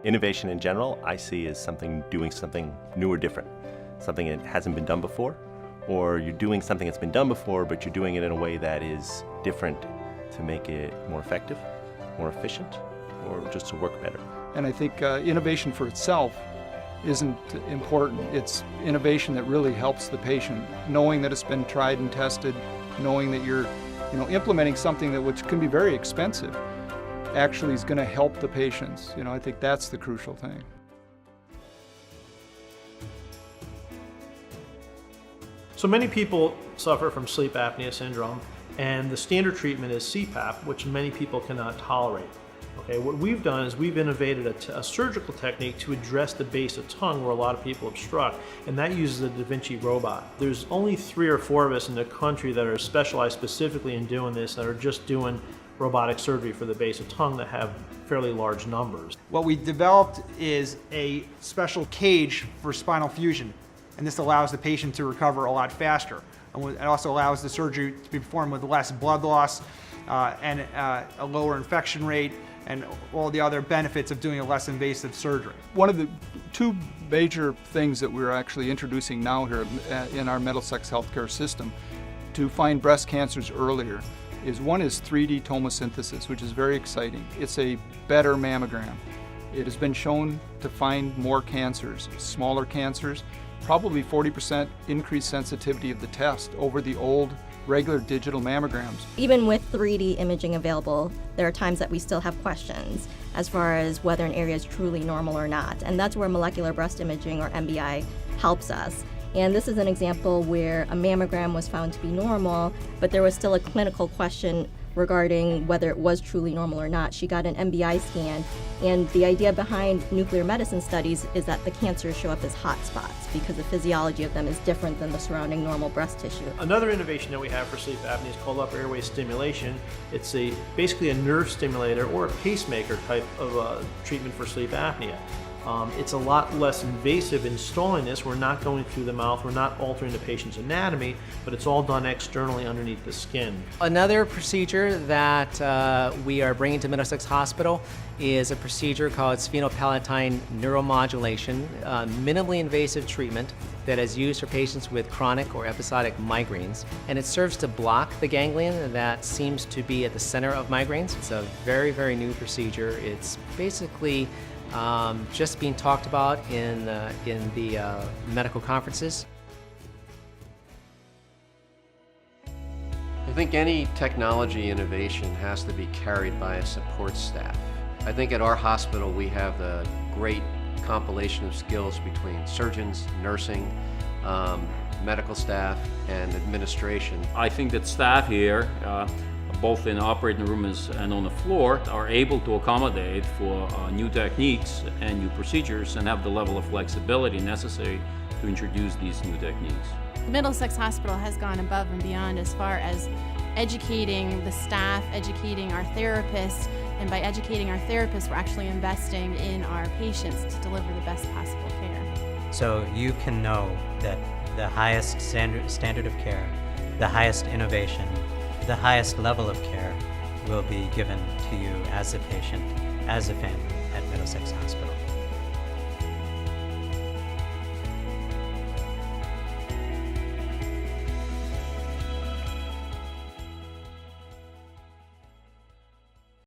Innovation in general, I see as doing something new or different, something that hasn't been done before, or you're doing something that's been done before, but you're doing it in a way that is different to make it more effective, more efficient, or just to work better. And I think innovation for itself isn't important. It's innovation that really helps the patient, knowing that it's been tried and tested, knowing that you're implementing something that which can be very expensive actually is going to help the patients. I think that's the crucial thing. So many people suffer from sleep apnea syndrome, and the standard treatment is CPAP, which many people cannot tolerate. Okay, what we've done is we've innovated a surgical technique to address the base of tongue where a lot of people obstruct, and that uses a Da Vinci robot. There's only 3 or 4 of us in the country that are specialized specifically in doing this, that are just doing robotic surgery for the base of tongue that have fairly large numbers. What we developed is a special cage for spinal fusion, and this allows the patient to recover a lot faster. And it also allows the surgery to be performed with less blood loss and a lower infection rate, and all the other benefits of doing a less invasive surgery. One of the 2 major things that we're actually introducing now here in our Middlesex healthcare system to find breast cancers earlier one is 3D tomosynthesis, which is very exciting. It's a better mammogram. It has been shown to find more cancers, smaller cancers, probably 40% increased sensitivity of the test over the old regular digital mammograms. Even with 3D imaging available, there are times that we still have questions as far as whether an area is truly normal or not. And that's where molecular breast imaging, or MBI, helps us. And this is an example where a mammogram was found to be normal, but there was still a clinical question regarding whether it was truly normal or not. She got an MBI scan, and the idea behind nuclear medicine studies is that the cancers show up as hot spots because the physiology of them is different than the surrounding normal breast tissue. Another innovation that we have for sleep apnea is called upper airway stimulation. It's basically a nerve stimulator or a pacemaker type of treatment for sleep apnea. It's a lot less invasive installing this. We're not going through the mouth, we're not altering the patient's anatomy, but it's all done externally underneath the skin. Another procedure that we are bringing to Middlesex Hospital is a procedure called sphenopalatine neuromodulation, minimally invasive treatment that is used for patients with chronic or episodic migraines. And it serves to block the ganglion that seems to be at the center of migraines. It's a very, very new procedure. It's basically just being talked about in the medical conferences. I think any technology innovation has to be carried by a support staff. I think at our hospital we have a great compilation of skills between surgeons, nursing, medical staff, and administration. I think that staff here, both in the operating rooms and on the floor, are able to accommodate for new techniques and new procedures and have the level of flexibility necessary to introduce these new techniques. Middlesex Hospital has gone above and beyond as far as educating the staff, educating our therapists, and by educating our therapists, we're actually investing in our patients to deliver the best possible care. So you can know that the highest standard of care, the highest innovation, the highest level of care will be given to you as a patient, as a family at Middlesex Hospital.